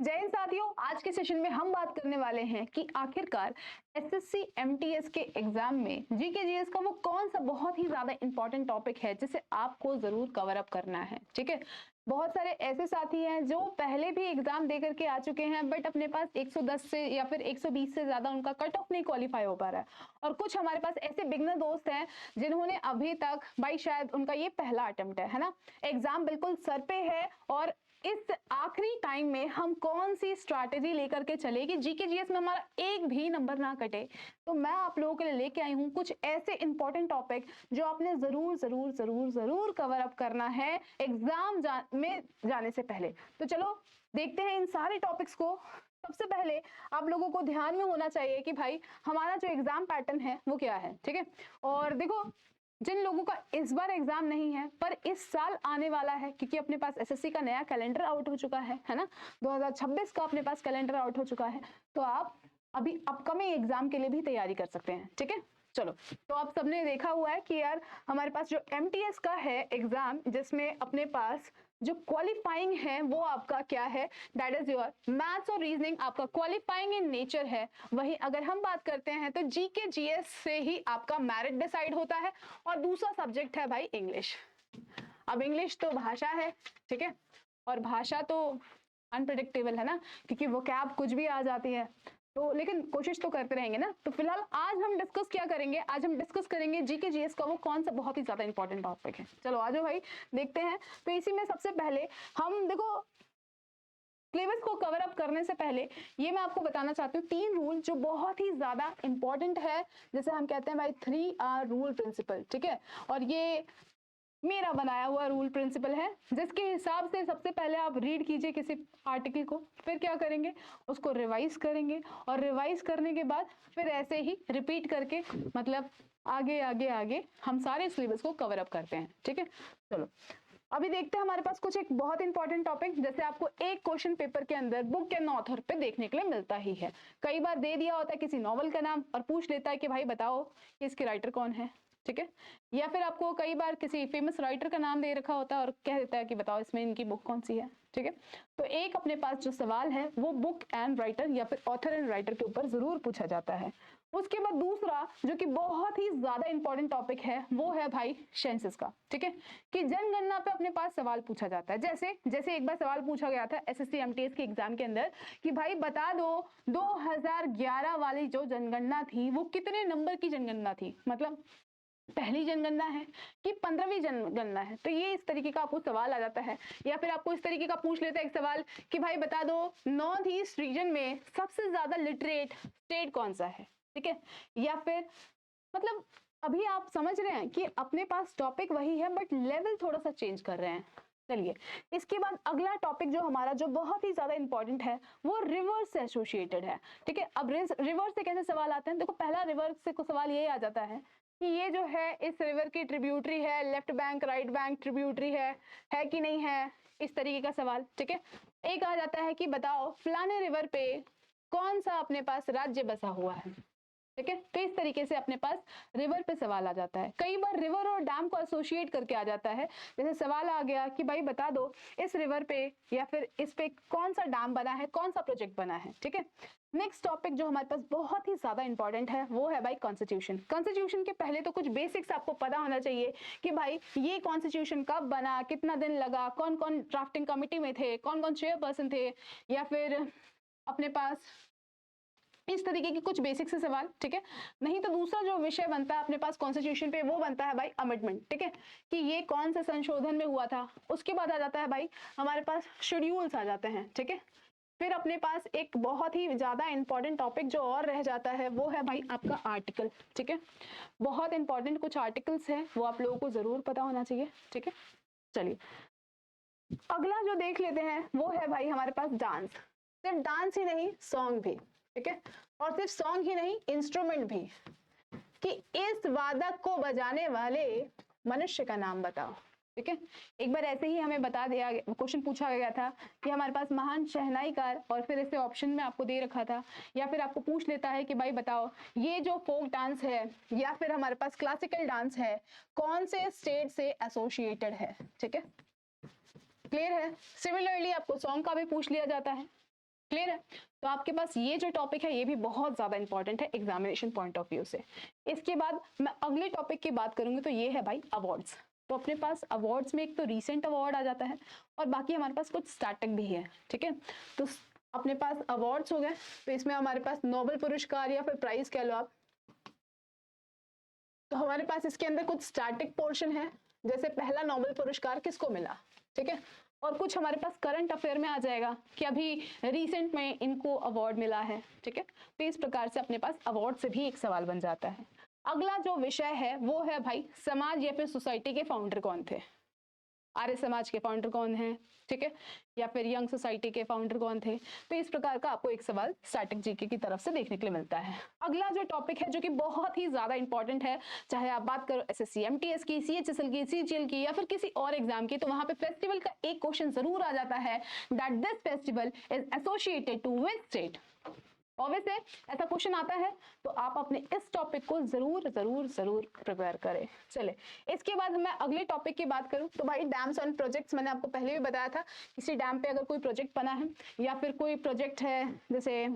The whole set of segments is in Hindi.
जय हिंद साथियों, आज के सेशन में हम बात करने वाले हैं कि आखिरकार एसएससी एमटीएस के एग्जाम में जीके जीएस का वो कौन सा बहुत ही ज्यादा इंपॉर्टेंट टॉपिक है जिसे आपको जरूर कवर अप करना है। ठीक है, बहुत सारे ऐसे साथी हैं जो पहले भी एग्जाम दे करके आ चुके हैं बट अपने पास 110 से या फिर 120 से ज्यादा उनका कट ऑफ नहीं क्वालिफाई हो पा रहा है, और कुछ हमारे पास ऐसे बिगनर दोस्त हैं जिन्होंने अभी तक भाई शायद उनका ये पहला अटेम्प्ट है ना, एग्जाम बिल्कुल सर पे है और इस आखिरी टाइम में हम कौन सी स्ट्रैटेजी लेकर के चले कि जीके जीएस में हमारा एक भी नंबर ना कटे। तो मैं आप लोगों के लिए लेके आई हूं कुछ ऐसे इंपॉर्टेंट टॉपिक जो आपने जरूर जरूर जरूर जरूर कवर अप करना है एग्जाम में जाने से पहले। तो चलो देखते हैं इन सारे टॉपिक्स को। सबसे पहले आप लोगों को ध्यान में होना चाहिए कि भाई हमारा जो एग्जाम पैटर्न है वो क्या है। ठीक है, और देखो जिन लोगों का इस बार एग्जाम नहीं है पर इस साल आने वाला है, क्योंकि अपने पास एसएससी का नया कैलेंडर आउट हो चुका है ना, 2026 का अपने पास कैलेंडर आउट हो चुका है, तो आप अभी अपकमिंग एग्जाम के लिए भी तैयारी कर सकते हैं। ठीक है, चलो तो आप सबने देखा हुआ है कि यार हमारे पास जो एमटीएस का है एग्जाम जिसमें अपने पास जो क्वालिफाइंग है वो आपका क्या है, दैट इज योर मैथ्स और रीजनिंग आपका क्वालिफाइंग इन नेचर है। वही अगर हम बात करते हैं तो जीके जीएस से ही आपका मेरिट डिसाइड होता है, और दूसरा सब्जेक्ट है भाई इंग्लिश। अब इंग्लिश तो भाषा है, ठीक है, और भाषा तो अनप्रिडिक्टेबल है ना, क्योंकि वो कैब कुछ भी आ जाती है, तो लेकिन कोशिश तो करते रहेंगे ना। तो फिलहाल आज हम डिस्कस क्या करेंगे, आज हम डिस्कस करेंगे जीके जीएस का वो कौन सा बहुत ही ज्यादा इंपॉर्टेंट टॉपिक है। चलो आ जाओ भाई देखते हैं। तो इसी में सबसे पहले हम देखो सिलेबस को कवर अप करने से पहले ये मैं आपको बताना चाहती हूँ 3 रूल जो बहुत ही ज्यादा इंपॉर्टेंट है, जैसे हम कहते हैं भाई 3R रूल प्रिंसिपल। ठीक है, और ये मेरा बनाया हुआ रूल प्रिंसिपल है जिसके हिसाब से सबसे पहले आप रीड कीजिए किसी आर्टिकल को, फिर क्या करेंगे उसको रिवाइज करेंगे, और रिवाइज करने के बाद फिर ऐसे ही रिपीट करके मतलब आगे आगे आगे हम सारे सिलेबस को कवर अप करते हैं। ठीक है, चलो अभी देखते हैं हमारे पास कुछ एक बहुत इंपॉर्टेंट टॉपिक, जैसे आपको एक क्वेश्चन पेपर के अंदर बुक एंड ऑथर पे देखने के लिए मिलता ही है। कई बार दे दिया होता है किसी नॉवल का नाम और पूछ लेता है कि भाई बताओ कि इसके राइटर कौन है। ठीक है, या फिर आपको कई बार किसी फेमस राइटर का नाम दे रखा होता है और कह देता है कि बताओ इसमें इनकी बुक कौन सी है। ठीक है, तो एक अपने पास जो सवाल है वो बुक एंड राइटर या फिर ऑथर एंड राइटर के ऊपर जरूर पूछा जाता है। उसके बाद दूसरा जो कि बहुत ही ज्यादा इंपॉर्टेंट टॉपिक है वो है भाई सेंसस का। ठीक है, कि जनगणना पे अपने पास सवाल पूछा जाता है। जैसे जैसे एक बार सवाल पूछा गया था एसएससी एमटीएस के एग्जाम के अंदर कि भाई बता दो 2011 वाली जो जनगणना थी वो कितने नंबर की जनगणना थी, मतलब पहली जनगणना है कि 15वीं जनगणना है। तो ये इस तरीके का आपको सवाल आ जाता है, या फिर आपको इस तरीके का पूछ लेता है एक सवाल कि भाई बता दो नॉर्थ ईस्ट रीजन में सबसे ज्यादा लिटरेट स्टेट कौन सा है। ठीक है, या फिर मतलब अभी आप समझ रहे हैं कि अपने पास टॉपिक वही है बट लेवल थोड़ा सा चेंज कर रहे हैं। चलिए इसके बाद अगला टॉपिक जो हमारा जो बहुत ही ज्यादा इंपॉर्टेंट है वो रिवर से एसोसिएटेड है। ठीक है, अब रिवर से कैसे सवाल आते हैं, देखो पहला रिवर से को सवाल ये आ जाता है कि ये जो है इस रिवर की ट्रिब्यूटरी है, left bank right bank tributary है कि नहीं है, इस तरीके का सवाल। ठीक है, एक आ जाता है कि बताओ फलाने रिवर पे कौन सा अपने पास राज्य बसा हुआ है। ठीक है, तो इस तरीके से अपने पास रिवर पे सवाल आ जाता है। कई बार रिवर और डैम को एसोसिएट करके आ जाता है, जैसे सवाल आ गया कि भाई बता दो इस रिवर पे या फिर इस पे कौन सा डैम बना है, कौन सा प्रोजेक्ट बना है। ठीक है, नेक्स्ट टॉपिक जो हमारे पास बहुत ही ज्यादा इंपॉर्टेंट है वो है भाई कॉन्स्टिट्यूशन। कॉन्स्टिट्यूशन के पहले तो कुछ बेसिक्स आपको पता होना चाहिए कि भाई ये कॉन्स्टिट्यूशन कब बना, कितना दिन लगा, कौन कौन ड्राफ्टिंग कमिटी में थे, कौन कौन चेयरपर्सन थे, या फिर अपने पास इस तरीके के कुछ बेसिक से सवाल। ठीक है, नहीं तो दूसरा जो विषय बनता है अपने पास कॉन्स्टिट्यूशन पे वो बनता है भाई अमेंडमेंट। ठीक है, कि ये कौन से संशोधन में हुआ था। उसके बाद आ जाता है भाई हमारे पास शेड्यूल्स आ जाते हैं। ठीक है, फिर अपने पास एक बहुत ही ज्यादा इंपॉर्टेंट टॉपिक जो और रह जाता है वो है भाई आपका आर्टिकल। ठीक है, बहुत इंपॉर्टेंट कुछ आर्टिकल्स हैं वो आप लोगों को जरूर पता होना चाहिए। ठीक है, चलिए अगला जो देख लेते हैं वो है भाई हमारे पास डांस। सिर्फ डांस ही नहीं सॉन्ग भी। ठीक है, और सिर्फ सॉन्ग ही नहीं इंस्ट्रूमेंट भी, कि इस वादक को बजाने वाले मनुष्य का नाम बताओ। ठीक है, एक बार ऐसे ही हमें बता दिया क्वेश्चन पूछा गया था कि हमारे पास महान शहनाईकार, और फिर इसे ऑप्शन में आपको दे रखा था, या फिर आपको पूछ लेता है कि भाई बताओ ये जो फोक डांस है या फिर हमारे पास क्लासिकल डांस है कौन से स्टेट से एसोसिएटेड है। ठीक है, क्लियर है। सिमिलरली आपको सॉन्ग का भी पूछ लिया जाता है। क्लियर है? तो आपके पास ये जो टॉपिक है ये भी बहुत ज़्यादा इंपॉर्टेंट है एग्जामिनेशन पॉइंट ऑफ व्यू से। इसके बाद मैं अगले टॉपिक की बात करूंगी, तो ये है भाई अवार्ड्स। तो अपने पास अवार्ड्स में एक तो रीसेंट अवार्ड आ जाता है और बाकी हमारे पास कुछ स्टार्टअप भी है, ठीक है। तो अपने पास अवार्ड्स हो गए, तो इसमें हमारे पास नोबेल पुरस्कार या फिर प्राइज कह लो आप। तो हमारे पास इसके अंदर कुछ स्टैटिक पोर्शन है, जैसे पहला नोबेल पुरस्कार किसको मिला, ठीक है। और कुछ हमारे पास करंट अफेयर में आ जाएगा कि अभी रिसेंट में इनको अवार्ड मिला है, ठीक है। तो इस प्रकार से अपने पास अवार्ड से भी एक सवाल बन जाता है। अगला जो विषय है वो है भाई समाज या फिर सोसाइटी के फाउंडर कौन थे। आर्य समाज के फाउंडर कौन है, ठीक है, या फिर यंग सोसाइटी के फाउंडर कौन थे। तो इस प्रकार का आपको एक सवाल स्टैटिक जीके की तरफ से देखने के लिए मिलता है। अगला जो टॉपिक है जो कि बहुत ही ज्यादा इंपॉर्टेंट है, चाहे आप बात करो एसएससी एमटीएस की, सीएचएसएल की, सीजीएल की या फिर किसी और एग्जाम की, तो वहां पे फेस्टिवल का एक क्वेश्चन जरूर आ जाता है that this festival is associated to which state. Obviously ऐसा क्वेश्चन आता है, तो आप अपने इस टॉपिक को जरूर जरूर जरूर प्रिपेयर करें। चले इसके बाद मैं अगले टॉपिक की बात करूं, तो भाई डैम्स एंड प्रोजेक्ट्स मैंने आपको पहले भी बताया था, किसी डैम पे अगर कोई प्रोजेक्ट बना है या फिर कोई प्रोजेक्ट है, जैसे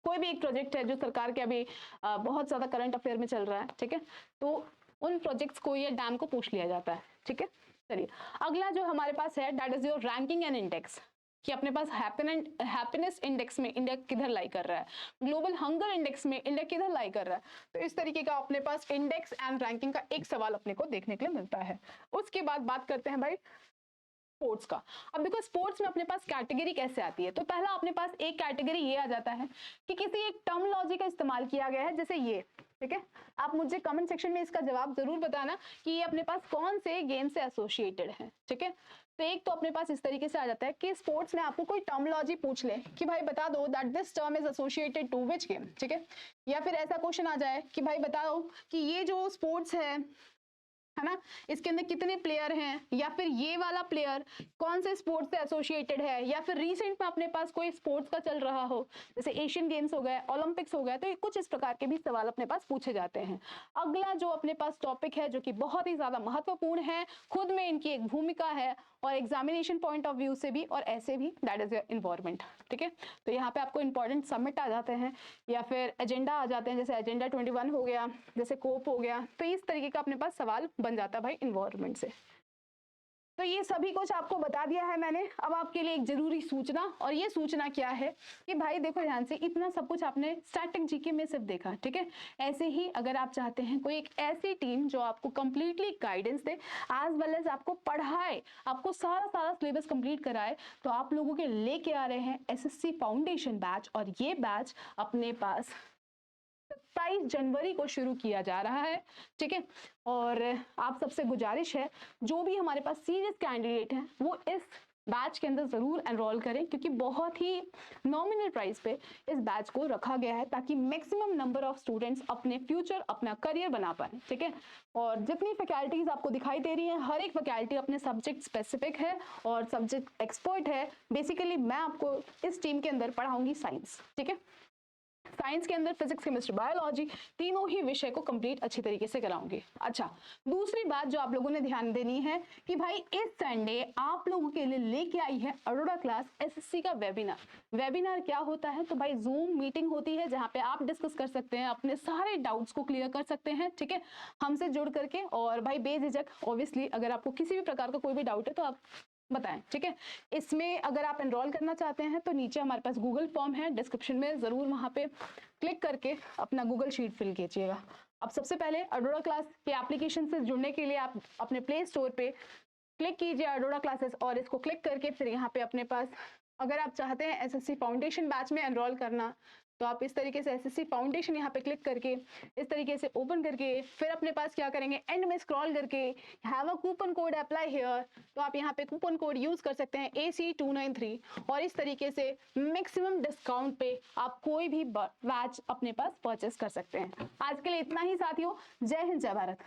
कोई भी एक प्रोजेक्ट है जो सरकार के अभी बहुत ज्यादा करंट अफेयर में चल रहा है, ठीक है, तो उन प्रोजेक्ट्स को या डैम को पूछ लिया जाता है, ठीक है। चलिए अगला जो हमारे पास है that is your ranking and index, कि अपने पास हैप्पीनेस इंडेक्स में इंडिया किधर लाई कर रहा है, ग्लोबल हंगर इंडेक्स में इंडिया किधर लाई कर रहा है। तो इस तरीके का अपने पास इंडेक्स एंड रैंकिंग का एक सवाल अपने को देखने के लिए मिलता है। उसके बाद बात करते हैं भाई स्पोर्ट्स का। अब देखो स्पोर्ट्स में अपने पास कैटेगरी कैसे आती है, तो पहला अपने पास एक कैटेगरी ये आ जाता है कि किसी एक टर्मिनोलॉजी का इस्तेमाल किया गया है, जैसे ये, ठीक है। आप मुझे कमेंट सेक्शन में इसका जवाब जरूर बताना कि ये अपने पास कौन से गेम से एसोसिएटेड है, ठीक है। तो एक तो अपने पास इस तरीके से आ जाता है कि स्पोर्ट्स में आपको कोई टर्मिनोलॉजी पूछ ले कि भाई बता दो that this term is associated to which game, ठीक है। या फिर ऐसा क्वेश्चन आ जाए कि भाई बताओ कि ये जो स्पोर्ट्स है ना, इसके अंदर कितने प्लेयर हैं, या फिर ये वाला प्लेयर कौन से स्पोर्ट्स से एसोसिएटेड है, या फिर रिसेंट में अपने पास कोई स्पोर्ट्स का चल रहा हो, जैसे एशियन गेम्स हो गए, ओलंपिक्स हो गए, तो कुछ इस प्रकार के भी सवाल अपने पास पूछे जाते हैं। अगला जो अपने पास टॉपिक है जो कि बहुत ही ज्यादा महत्वपूर्ण है, खुद में इनकी एक भूमिका है और एग्जामिनेशन पॉइंट ऑफ व्यू से भी और ऐसे भी, दैट इज इन्वायरमेंट, ठीक है। तो यहाँ पे आपको इंपॉर्टेंट समिट आ जाते हैं या फिर एजेंडा आ जाते हैं, जैसे एजेंडा 21 हो गया, जैसे कोप हो गया। तो इस तरीके का अपने पास सवाल बन जाता है भाई इन्वायरमेंट से। तो ये सभी कुछ आपको बता दिया है मैंने। अब आपके लिए एक जरूरी सूचना, और ये सूचना क्या है कि भाई देखो ध्यान से, इतना सब कुछ आपने स्टैटिक जीके में सिर्फ देखा, ठीक है। ऐसे ही अगर आप चाहते हैं कोई एक ऐसी टीम जो आपको कंप्लीटली गाइडेंस दे एज वेल एज आपको पढ़ाए, आपको सारा सिलेबस कंप्लीट कराए, तो आप लोगों के लेके आ रहे हैं एसएससी फाउंडेशन बैच। और ये बैच अपने पास 27 जनवरी को शुरू किया जा रहा है, ठीक है। और आप सबसे गुजारिश है जो भी हमारे पास सीरियस कैंडिडेट हैं वो इस बैच के अंदर जरूर एनरोल करें, क्योंकि बहुत ही नॉमिनल प्राइस पे इस बैच को रखा गया है ताकि मैक्सिमम नंबर ऑफ स्टूडेंट्स अपने फ्यूचर, अपना करियर बना पाए, ठीक है। और जितनी फैकल्टीज आपको दिखाई दे रही है, हर एक फैकल्टी अपने सब्जेक्ट स्पेसिफिक है और सब्जेक्ट एक्सपर्ट है। बेसिकली मैं आपको इस टीम के अंदर पढ़ाऊंगी साइंस, ठीक है। साइंस के अंदर फिजिक्स, केमिस्ट्री, बायोलॉजी, तीनों ही विषय को कंप्लीट अच्छी तरीके से कराऊंगी। अच्छा, दूसरी बात जो आप लोगों ने ध्यान देनी है कि भाई इस संडे आप लोगों के लिए लेके आई है अरोड़ा क्लास एसएससी का वेबिनार। वेबिनार क्या होता है, तो भाई जूम मीटिंग होती है जहां पे आप डिस्कस कर सकते हैं, अपने सारे डाउट्स को क्लियर कर सकते हैं, ठीक है, हमसे जुड़ करके। और भाई बेझिझक, ऑब्वियसली अगर आपको किसी भी प्रकार का कोई भी डाउट है तो आप बताएं, ठीक है। इसमें अगर आप एनरोल करना चाहते हैं तो नीचे हमारे पास गूगल फॉर्म है डिस्क्रिप्शन में, जरूर वहां पे क्लिक करके अपना गूगल शीट फिल कीजिएगा। अब सबसे पहले अरोड़ा क्लास के एप्लीकेशन से जुड़ने के लिए आप अपने प्ले स्टोर पे क्लिक कीजिए अरोड़ा क्लासेस, और इसको क्लिक करके फिर यहाँ पे अपने पास, अगर आप चाहते हैं एसएससी फाउंडेशन बैच में एनरोल करना, तो आप इस तरीके से एसएससी फाउंडेशन यहाँ पे क्लिक करके इस तरीके से ओपन करके फिर अपने पास क्या करेंगे, एंड में स्क्रॉल करके have a coupon code apply here, तो आप यहाँ पे कूपन कोड यूज कर सकते हैं AC293, और इस तरीके से मैक्सिमम डिस्काउंट पे आप कोई भी बैच अपने पास परचेस कर सकते हैं। आज के लिए इतना ही साथियों, जय हिंद, जय भारत।